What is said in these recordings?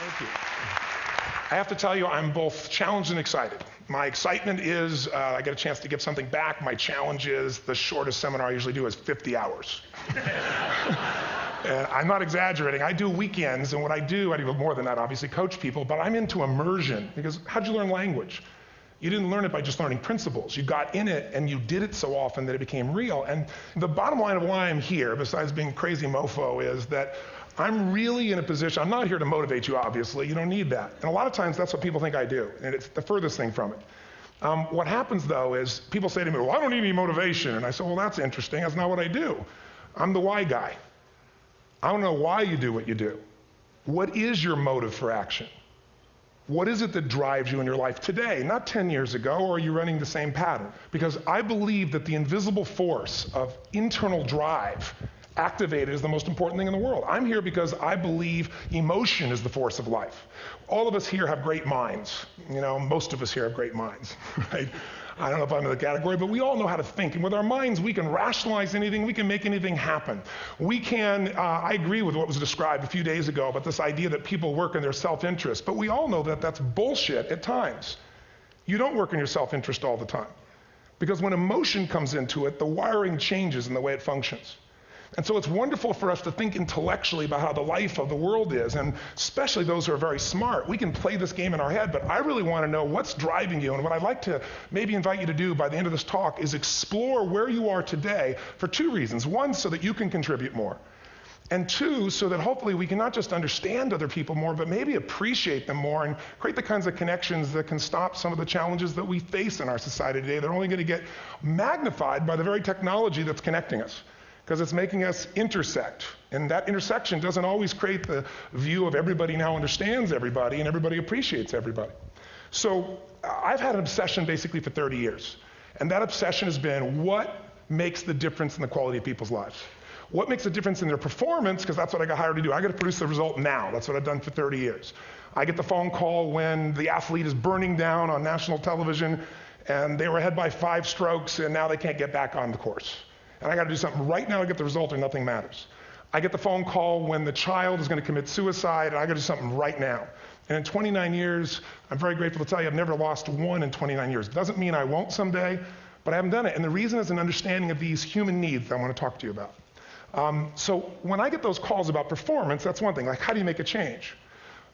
Thank you. I have to tell you, I'm both challenged and excited. My excitement is I get a chance to give something back. My challenge is the shortest seminar I usually do is 50 hours. And I'm not exaggerating. I do weekends, and what I do more than that, obviously, coach people, but I'm into immersion. Because how'd you learn language? You didn't learn it by just learning principles. You got in it, and you did it so often that it became real. And the bottom line of why I'm here, besides being a crazy mofo, is that I'm really in a position, I'm not here to motivate you, obviously. You don't need that. And a lot of times, that's what people think I do, and it's the furthest thing from it. What happens, though, is people say to me, well, I don't need any motivation. And I say, well, that's interesting. That's not what I do. I'm the why guy. I don't know why you do what you do. What is your motive for action? What is it that drives you in your life today, not 10 years ago, or are you running the same pattern? Because I believe that the invisible force of internal drive activated is the most important thing in the world. I'm here because I believe emotion is the force of life. All of us here have great minds. You know, most of us here have great minds, right? I don't know if I'm in the category, but we all know how to think. And with our minds, we can rationalize anything. We can make anything happen. We can, I agree with what was described a few days ago about this idea that people work in their self-interest. But we all know that that's bullshit at times. You don't work in your self-interest all the time. Because when emotion comes into it, the wiring changes in the way it functions. And so it's wonderful for us to think intellectually about how the life of the world is, and especially those who are very smart. We can play this game in our head, but I really want to know what's driving you. And what I'd like to maybe invite you to do by the end of this talk is explore where you are today for two reasons. One, so that you can contribute more. And two, so that hopefully we can not just understand other people more, but maybe appreciate them more and create the kinds of connections that can stop some of the challenges that we face in our society today. They're only going to get magnified by the very technology that's connecting us, because it's making us intersect. And that intersection doesn't always create the view of everybody now understands everybody and everybody appreciates everybody. So I've had an obsession basically for 30 years. And that obsession has been what makes the difference in the quality of people's lives? What makes a difference in their performance? Because that's what I got hired to do. I got to produce the result now. That's what I've done for 30 years. I get the phone call when the athlete is burning down on national television and they were ahead by 5 strokes and now they can't get back on the course. And I got to do something right now to get the result or nothing matters. I get the phone call when the child is going to commit suicide, and I got to do something right now. And in 29 years, I'm very grateful to tell you I've never lost one in 29 years. It doesn't mean I won't someday, but I haven't done it. And the reason is an understanding of these human needs that I want to talk to you about. So when I get those calls about performance, that's one thing, like how do you make a change?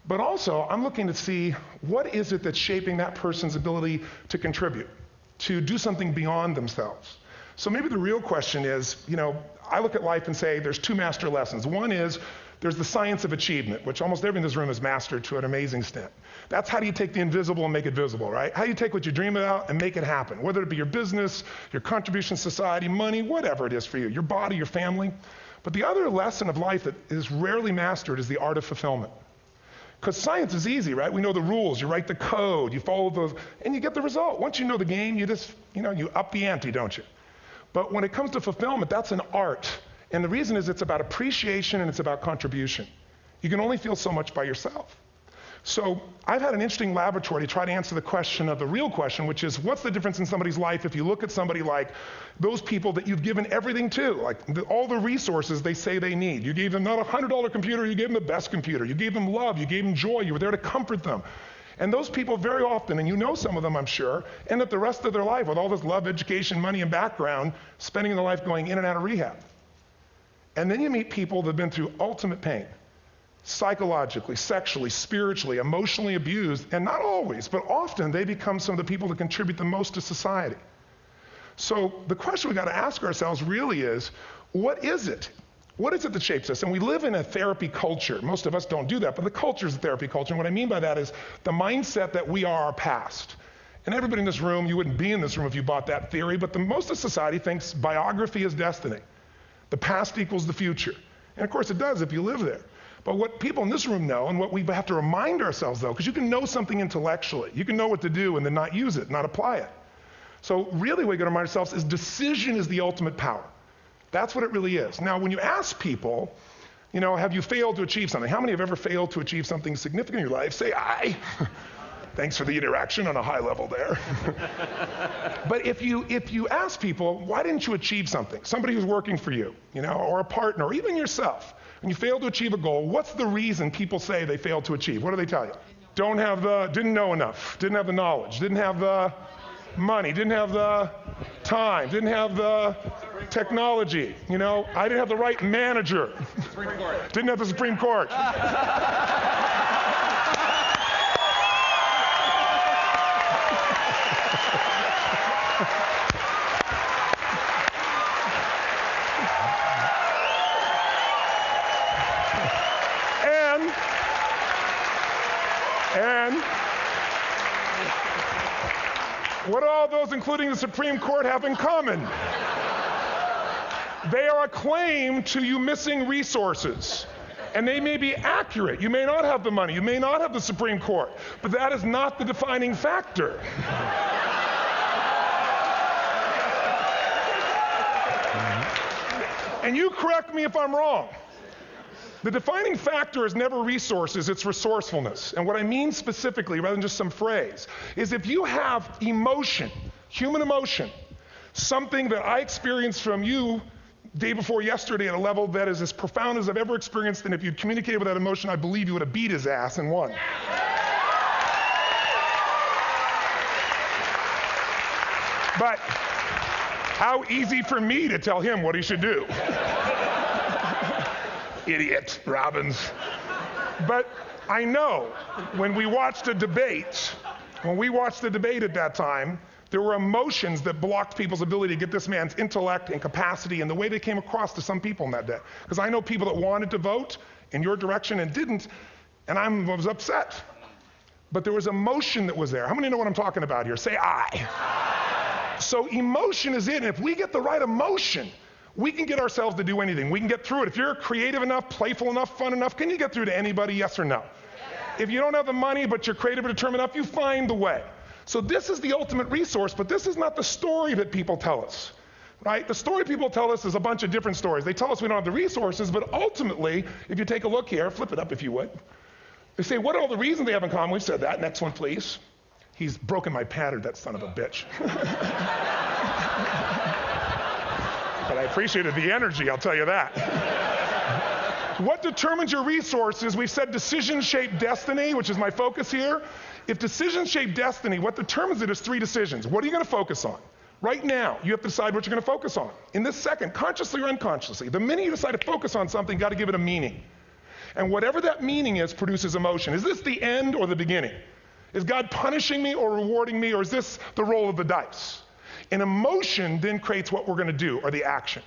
But also, I'm looking to see what is it that's shaping that person's ability to contribute, to do something beyond themselves. So maybe the real question is, you know, I look at life and say there's 2 master lessons. One is there's the science of achievement, which almost everyone in this room has mastered to an amazing extent. That's how do you take the invisible and make it visible, right? How do you take what you dream about and make it happen, whether it be your business, your contribution to society, money, whatever it is for you, your body, your family. But the other lesson of life that is rarely mastered is the art of fulfillment. Because science is easy, right? We know the rules, you write the code, you follow those, and you get the result. Once you know the game, you just, you up the ante, don't you? But when it comes to fulfillment, that's an art. And the reason is it's about appreciation and it's about contribution. You can only feel so much by yourself. So I've had an interesting laboratory to try to answer the question of the real question, which is what's the difference in somebody's life if you look at somebody like those people that you've given everything to, like all the resources they say they need. You gave them not a $100 computer, you gave them the best computer. You gave them love, you gave them joy, you were there to comfort them. And those people very often, and you know some of them I'm sure, end up the rest of their life with all this love, education, money, and background, spending their life going in and out of rehab. And then you meet people that have been through ultimate pain, psychologically, sexually, spiritually, emotionally abused, and not always, but often they become some of the people that contribute the most to society. So the question we got to ask ourselves really is, what is it? What is it that shapes us? And we live in a therapy culture. Most of us don't do that, but the culture is a therapy culture. And what I mean by that is the mindset that we are our past. And everybody in this room, you wouldn't be in this room if you bought that theory, but most of society thinks biography is destiny. The past equals the future. And of course it does if you live there. But what people in this room know, and what we have to remind ourselves though, because you can know something intellectually, you can know what to do and then not use it, not apply it. So really what we got to remind ourselves is decision is the ultimate power. That's what it really is. Now, when you ask people, have you failed to achieve something? How many have ever failed to achieve something significant in your life? Say, I. Thanks for the interaction on a high level there. But if you ask people, why didn't you achieve something? Somebody who's working for you, or a partner, or even yourself. when you fail to achieve a goal, what's the reason people say they failed to achieve? What do they tell you? Didn't know enough, didn't have the knowledge, didn't have the money, didn't have the time, didn't have the technology. You know, I didn't have the right manager. Didn't have the Supreme Court. And what do all those, including the Supreme Court, have in common? They are a claim to you missing resources. And they may be accurate. You may not have the money. You may not have the Supreme Court. But that is not the defining factor. And you correct me if I'm wrong. The defining factor is never resources, it's resourcefulness. And what I mean specifically, rather than just some phrase, is if you have emotion, human emotion, something that I experienced from you day before yesterday at a level that is as profound as I've ever experienced, and if you'd communicated with that emotion, I believe you would have beat his ass and won. But how easy for me to tell him what he should do. Idiot, Robbins. But I know when we watched a debate, at that time, there were emotions that blocked people's ability to get this man's intellect and capacity and the way they came across to some people in that day. Because I know people that wanted to vote in your direction and didn't, and I was upset. But there was emotion that was there. How many know what I'm talking about here? Say I. So emotion is it, and if we get the right emotion, we can get ourselves to do anything. We can get through it. If you're creative enough, playful enough, fun enough, can you get through to anybody, yes or no? If you don't have the money, but you're creative and determined enough, you find the way. So this is the ultimate resource, but this is not the story that people tell us, right? The story people tell us is a bunch of different stories. They tell us we don't have the resources, but ultimately, if you take a look here, flip it up if you would. They say, what are all the reasons they have in common? We've said that. Next one, please. He's broken my pattern, that son of a bitch. But I appreciated the energy, I'll tell you that. What determines your resources? We've said decisions shape destiny, which is my focus here. If decisions shape destiny, what determines it is 3 decisions. What are you going to focus on? Right now, you have to decide what you're going to focus on. In this second, consciously or unconsciously, the minute you decide to focus on something, you've got to give it a meaning. And whatever that meaning is produces emotion. Is this the end or the beginning? Is God punishing me or rewarding me, or is this the roll of the dice? And emotion then creates what we're going to do, or the action.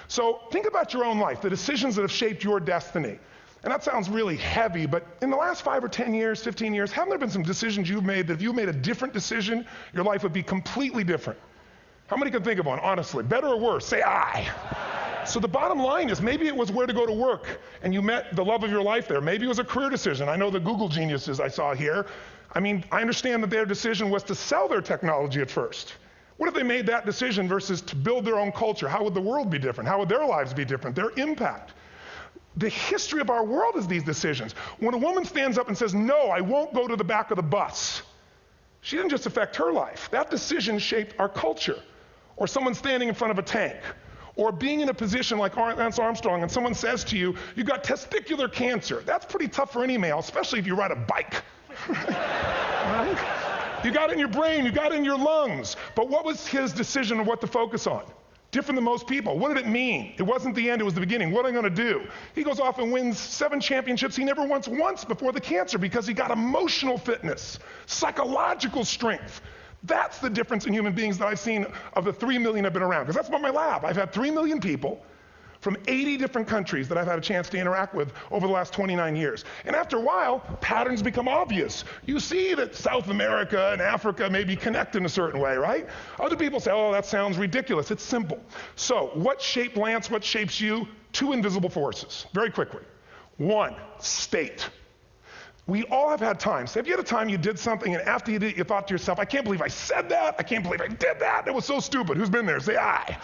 So think about your own life, the decisions that have shaped your destiny. And that sounds really heavy, but in the last 5 or 10 years, 15 years, haven't there been some decisions you've made that if you made a different decision, your life would be completely different? How many can think of one, honestly? Better or worse? Say I. So the bottom line is maybe it was where to go to work and you met the love of your life there. Maybe it was a career decision. I know the Google geniuses I saw here. I mean, I understand that their decision was to sell their technology at first. What if they made that decision versus to build their own culture? How would the world be different? How would their lives be different? Their impact. The history of our world is these decisions. When a woman stands up and says, no, I won't go to the back of the bus, she didn't just affect her life. That decision shaped our culture. Or someone standing in front of a tank. Or being in a position like Lance Armstrong and someone says to you, you've got testicular cancer. That's pretty tough for any male, especially if you ride a bike. Right? You got it in your brain, you got it in your lungs. But what was his decision of what to focus on? Different than most people. What did it mean? It wasn't the end, it was the beginning. What am I going to do? He goes off and wins 7 championships he never won once before the cancer because he got emotional fitness, psychological strength. That's the difference in human beings that I've seen of the 3 million I've been around. Because that's about my lab. I've had 3 million people from 80 different countries that I've had a chance to interact with over the last 29 years. And after a while, patterns become obvious. You see that South America and Africa may be connected in a certain way, right? Other people say, oh, that sounds ridiculous. It's simple. So what shaped Lance? What shapes you? 2 invisible forces, very quickly. 1, state. We all have had times. Have you had a time you did something and after you did it, you thought to yourself, I can't believe I said that. I can't believe I did that. That was so stupid. Who's been there? Say I.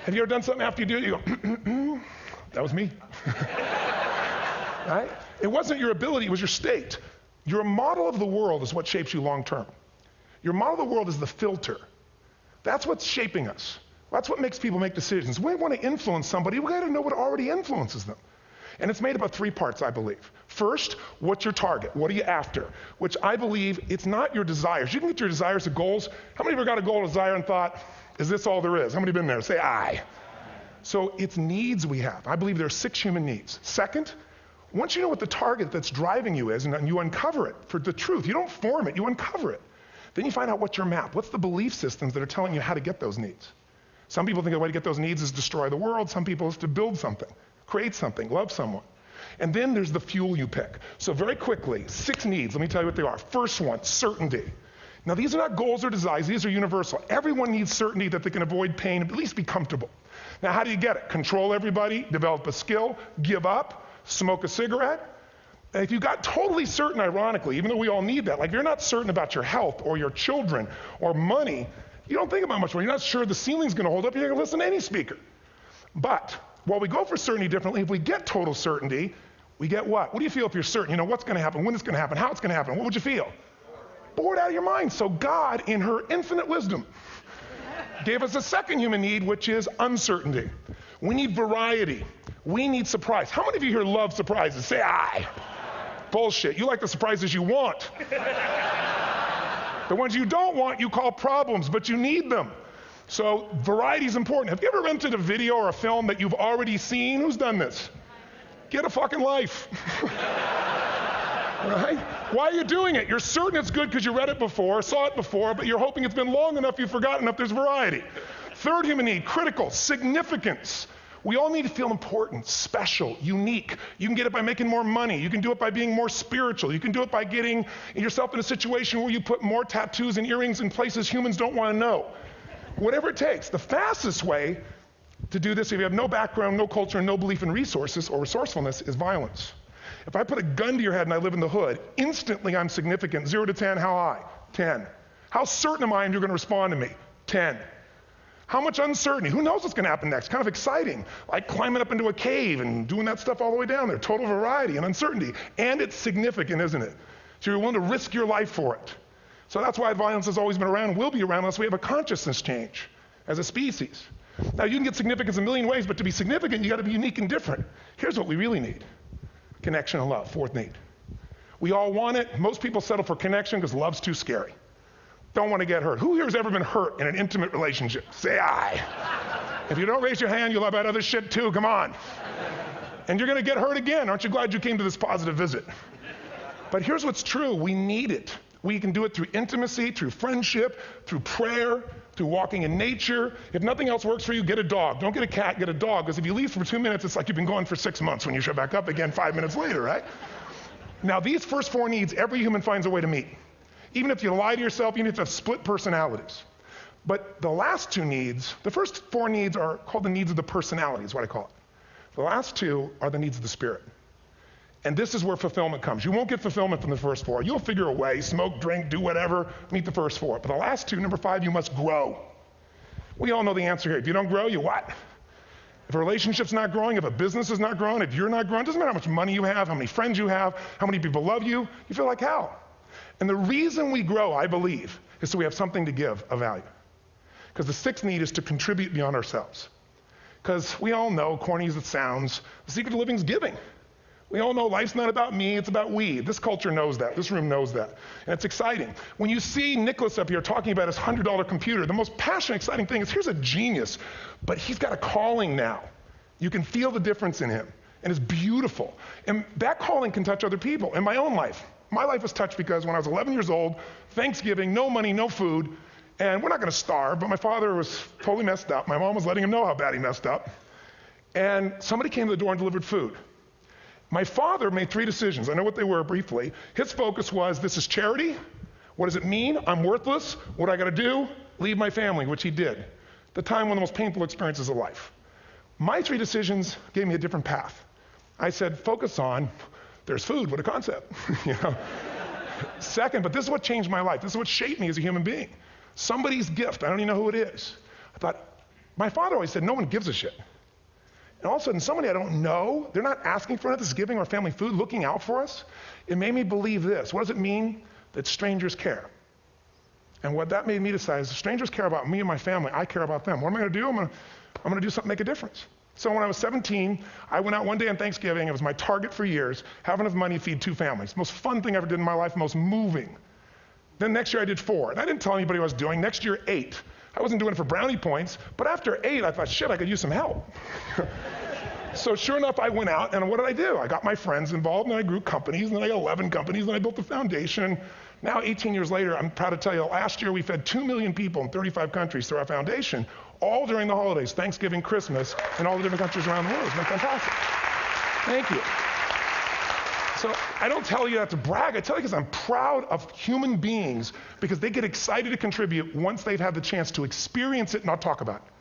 Have you ever done something after you do it, you go, that was me. Right? It wasn't your ability, it was your state. Your model of the world is what shapes you long term. Your model of the world is the filter. That's what's shaping us. That's what makes people make decisions. We want to influence somebody, we got to know what already influences them. And it's made up of 3 parts, I believe. First, what's your target? What are you after? Which I believe it's not your desires. You can get your desires to goals. How many of you got a goal, desire, and thought, is this all there is? How many have been there? Say aye. So it's needs we have. I believe there are 6 human needs. Second, once you know what the target that's driving you is, and you uncover it for the truth, you don't form it, you uncover it. Then you find out what's your map. What's the belief systems that are telling you how to get those needs? Some people think the way to get those needs is destroy the world. Some people is to build something, create something, love someone. And then there's the fuel you pick. So very quickly, 6 needs. Let me tell you what they are. First one, certainty. Now these are not goals or desires. These are universal. Everyone needs certainty that they can avoid pain, at least be comfortable. Now how do you get it? Control everybody, develop a skill, give up, smoke a cigarette. And if you got totally certain, ironically, even though we all need that, like if you're not certain about your health or your children or money, you don't think about much more. You're not sure the ceiling's going to hold up. You're going to listen to any speaker. But while we go for certainty differently, if we get total certainty, we get what? What do you feel if you're certain? You know what's going to happen, when it's going to happen, how it's going to happen. What would you feel? Bored out of your mind. So God, in her infinite wisdom, gave us a second human need, which is uncertainty. We need variety. We need surprise. How many of you here love surprises? Say aye. Bullshit. You like the surprises you want. The ones you don't want, you call problems, but you need them. So variety is important. Have you ever rented a video or a film that you've already seen? Who's done this? Get a fucking life. Right? Why are you doing it? You're certain it's good because you read it before, saw it before, but you're hoping it's been long enough you've forgotten enough there's variety. Third human need, critical, significance. We all need to feel important, special, unique. You can get it by making more money. You can do it by being more spiritual. You can do it by getting yourself in a situation where you put more tattoos and earrings in places humans don't want to know. Whatever it takes. The fastest way to do this, if you have no background, no culture, and no belief in resources or resourcefulness, is violence. If I put a gun to your head and I live in the hood, instantly I'm significant. 0 to 10, how high? 10. How certain am I you're going to respond to me? 10. How much uncertainty? Who knows what's going to happen next? Kind of exciting, like climbing up into a cave and doing that stuff all the way down there. Total variety and uncertainty. And it's significant, isn't it? So you're willing to risk your life for it. So that's why violence has always been around and will be around unless we have a consciousness change as a species. Now you can get significance a million ways, but to be significant, you got to be unique and different. Here's what we really need. Connection and love, fourth need. We all want it. Most people settle for connection because love's too scary. Don't want to get hurt. Who here has ever been hurt in an intimate relationship? Say aye. If you don't raise your hand, you'll have about other shit too. Come on. And you're going to get hurt again. Aren't you glad you came to this positive visit? But here's what's true. We need it. We can do it through intimacy, through friendship, through prayer, through walking in nature. If nothing else works for you, get a dog. Don't get a cat, get a dog. Because if you leave for 2 minutes, it's like you've been gone for 6 months when you show back up again 5 minutes later, right? Now, these first 4 needs, every human finds a way to meet. Even if you lie to yourself, even if you have split personalities. But the last 2 needs, the first 4 needs are called the needs of the personality, is what I call it. The last 2 are the needs of the spirit. And this is where fulfillment comes. You won't get fulfillment from the first 4. You'll figure a way, smoke, drink, do whatever, meet the first 4. But the last 2, number 5, you must grow. We all know the answer here. If you don't grow, you what? If a relationship's not growing, if a business is not growing, if you're not growing, it doesn't matter how much money you have, how many friends you have, how many people love you, you feel like hell. And the reason we grow, I believe, is so we have something to give of value. Because the 6th need is to contribute beyond ourselves. Because we all know, corny as it sounds, the secret of living is giving. We all know life's not about me, it's about we. This culture knows that. This room knows that. And it's exciting. When you see Nicholas up here talking about his $100 computer, the most passionate, exciting thing is here's a genius, but he's got a calling now. You can feel the difference in him. And it's beautiful. And that calling can touch other people. In my own life, my life was touched because when I was 11 years old, Thanksgiving, no money, no food, and we're not going to starve, but my father was totally messed up. My mom was letting him know how bad he messed up. And somebody came to the door and delivered food. My father made 3 decisions. I know what they were briefly. His focus was, this is charity. What does it mean? I'm worthless. What do I got to do? Leave my family, which he did. At the time, one of the most painful experiences of life. My 3 decisions gave me a different path. I said, focus on, there's food, what a concept. You know? Second, but this is what changed my life. This is what shaped me as a human being. Somebody's gift, I don't even know who it is. I thought, my father always said, no one gives a shit. And all of a sudden, somebody I don't know, they're not asking for it, this is giving our family food, looking out for us. It made me believe this. What does it mean? That strangers care. And what that made me decide is, if strangers care about me and my family, I care about them. What am I going to do? I'm going to do something to make a difference. So when I was 17, I went out one day on Thanksgiving. It was my target for years, have enough money to feed 2 families. Most fun thing I ever did in my life, most moving. Then next year I did 4, and I didn't tell anybody what I was doing. Next year, 8. I wasn't doing it for brownie points, but after 8, I thought, shit, I could use some help. So sure enough, I went out, and what did I do? I got my friends involved, and I grew companies, and then I got 11 companies, and I built the foundation. Now, 18 years later, I'm proud to tell you, last year we fed 2 million people in 35 countries through our foundation, all during the holidays, Thanksgiving, Christmas, in all the different countries around the world. It's been fantastic. Thank you. So I don't tell you that to brag. I tell you because I'm proud of human beings because they get excited to contribute once they've had the chance to experience it, not talk about it.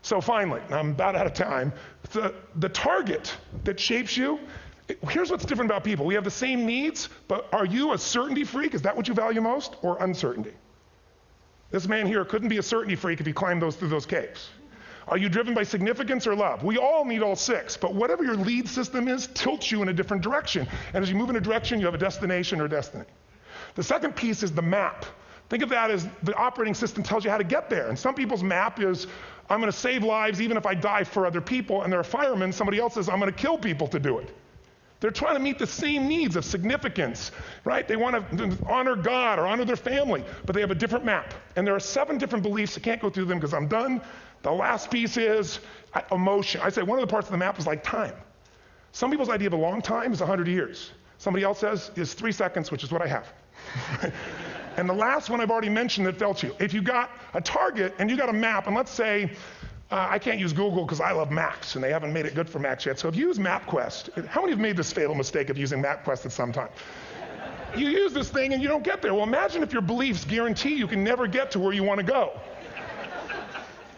So finally, I'm about out of time, the target that shapes you, here's what's different about people. We have the same needs, but are you a certainty freak? Is that what you value most, or uncertainty? This man here couldn't be a certainty freak if he climbed through those caves. Are you driven by significance or love? We all need all 6, but whatever your lead system is tilts you in a different direction. And as you move in a direction, you have a destination or destiny. The second piece is the map. Think of that as the operating system tells you how to get there. And some people's map is, I'm going to save lives even if I die for other people. And they're a fireman. Somebody else says, I'm going to kill people to do it. They're trying to meet the same needs of significance, right? They want to honor God or honor their family, but they have a different map. And there are 7 different beliefs. I can't go through them because I'm done. The last piece is emotion. I say one of the parts of the map is like time. Some people's idea of a long time is 100 years. Somebody else says is 3 seconds, which is what I have. And the last one I've already mentioned that felt you. If you got a target and you got a map, and let's say, I can't use Google because I love Macs, and they haven't made it good for Macs yet. So if you use MapQuest, how many have made this fatal mistake of using MapQuest at some time? You use this thing and you don't get there. Well, imagine if your beliefs guarantee you can never get to where you want to go.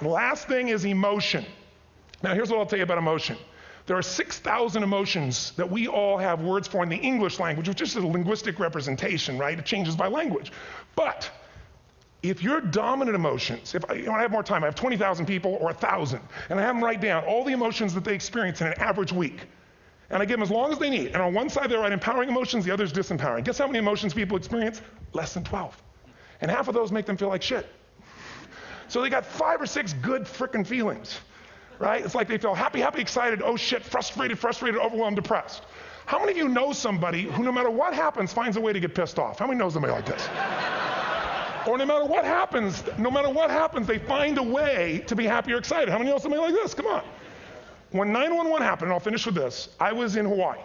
The last thing is emotion. Now here's what I'll tell you about emotion. There are 6,000 emotions that we all have words for in the English language, which is a linguistic representation, right? It changes by language. But if your dominant emotions, if I have more time, I have 20,000 people or 1,000, and I have them write down all the emotions that they experience in an average week. And I give them as long as they need. And on one side they write empowering emotions, the other is disempowering. Guess how many emotions people experience? Less than 12. And half of those make them feel like shit. So they got 5 or 6 good frickin' feelings, right? It's like they feel happy, happy, excited, oh shit, frustrated, overwhelmed, depressed. How many of you know somebody who no matter what happens finds a way to get pissed off? How many know somebody like this? Or no matter what happens, they find a way to be happy or excited. How many know somebody like this? Come on. When 9/11 happened, and I'll finish with this, I was in Hawaii.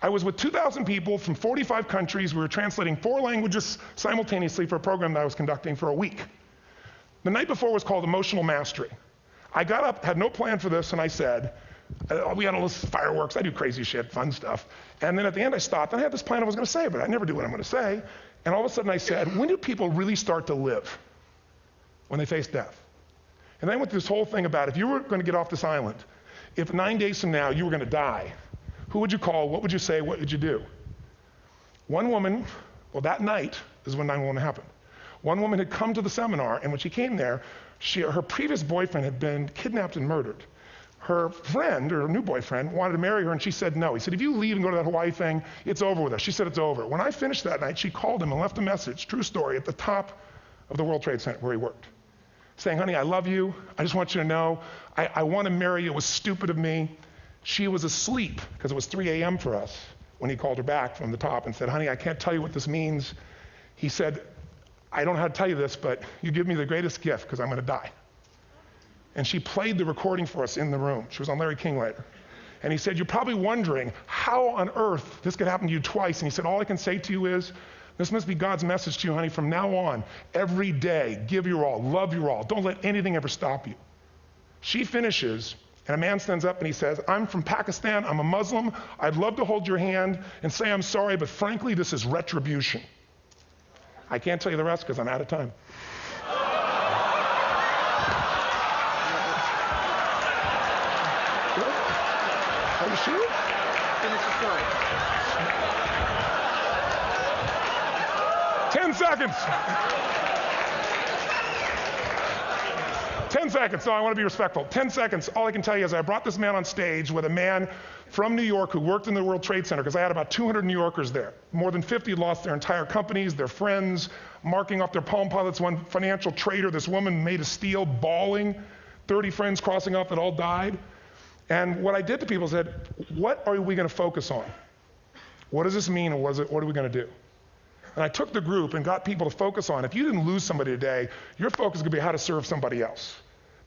I was with 2,000 people from 45 countries. We were translating 4 languages simultaneously for a program that I was conducting for a week. The night before was called Emotional Mastery. I got up, had no plan for this, and I said, we had all this fireworks, I do crazy shit, fun stuff. And then at the end I stopped, and I had this plan I was going to say, but I never do what I'm going to say. And all of a sudden I said, when do people really start to live? When they face death. And then I went through this whole thing about if you were going to get off this island, if 9 days from now you were going to die, who would you call, what would you say, what would you do? One woman, well that night is when 9/11 happened. One woman had come to the seminar, and when she came there, her previous boyfriend had been kidnapped and murdered. Her friend, or her new boyfriend, wanted to marry her, and she said no. He said, if you leave and go to that Hawaii thing, it's over with us. She said, it's over. When I finished that night, she called him and left a message, true story, at the top of the World Trade Center where he worked, saying, honey, I love you. I just want you to know, I want to marry you. It was stupid of me. She was asleep, because it was 3 a.m. for us, when he called her back from the top and said, honey, I can't tell you what this means. He said, I don't know how to tell you this, but you give me the greatest gift because I'm going to die. And she played the recording for us in the room. She was on Larry King later. And he said, you're probably wondering how on earth this could happen to you twice. And he said, all I can say to you is, this must be God's message to you, honey. From now on, every day, give your all, love your all. Don't let anything ever stop you. She finishes, and a man stands up and he says, I'm from Pakistan, I'm a Muslim. I'd love to hold your hand and say I'm sorry, but frankly, this is retribution. I can't tell you the rest because I'm out of time. Are you sure? Finish the story. 10 seconds. 10 seconds. No, I want to be respectful. 10 seconds. All I can tell you is I brought this man on stage with a man from New York who worked in the World Trade Center, because I had about 200 New Yorkers there. More than 50 lost their entire companies, their friends, marking off their Palm Pilots. One financial trader, this woman made of steel, bawling. 30 friends crossing off that all died. And what I did to people said, what are we going to focus on? What does this mean, and what are we going to do? And I took the group and got people to focus on, if you didn't lose somebody today, your focus is going to be how to serve somebody else.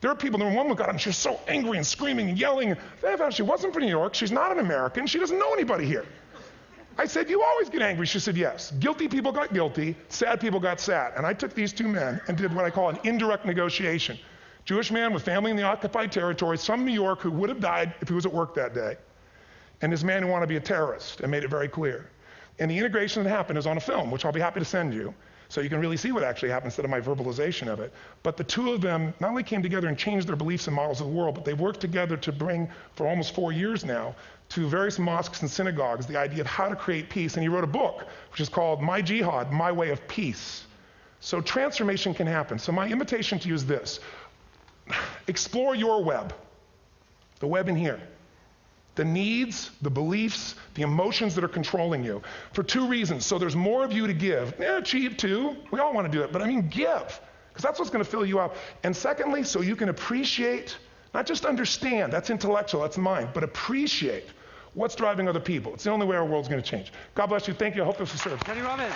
There are people, there was one who got up and she was so angry and screaming and yelling. She wasn't from New York. She's not an American. She doesn't know anybody here. I said, you always get angry. She said, yes. Guilty people got guilty. Sad people got sad. And I took these two men and did what I call an indirect negotiation. Jewish man with family in the occupied territory, some New York who would have died if he was at work that day. And this man who wanted to be a terrorist, and made it very clear. And the integration that happened is on a film, which I'll be happy to send you, so you can really see what actually happened instead of my verbalization of it. But the two of them not only came together and changed their beliefs and models of the world, but they've worked together to bring, for almost 4 years now, to various mosques and synagogues, the idea of how to create peace. And he wrote a book, which is called My Jihad, My Way of Peace. So transformation can happen. So my invitation to you is this. Explore your web, the web in here. The needs, the beliefs, the emotions that are controlling you, for two reasons. So there's more of you to give. Achieve too. We all want to do it, but I mean give, because that's what's going to fill you up. And secondly, so you can appreciate, not just understand, that's intellectual, that's mind, but appreciate what's driving other people. It's the only way our world's going to change. God bless you. Thank you. I hope this will serve. Robbins.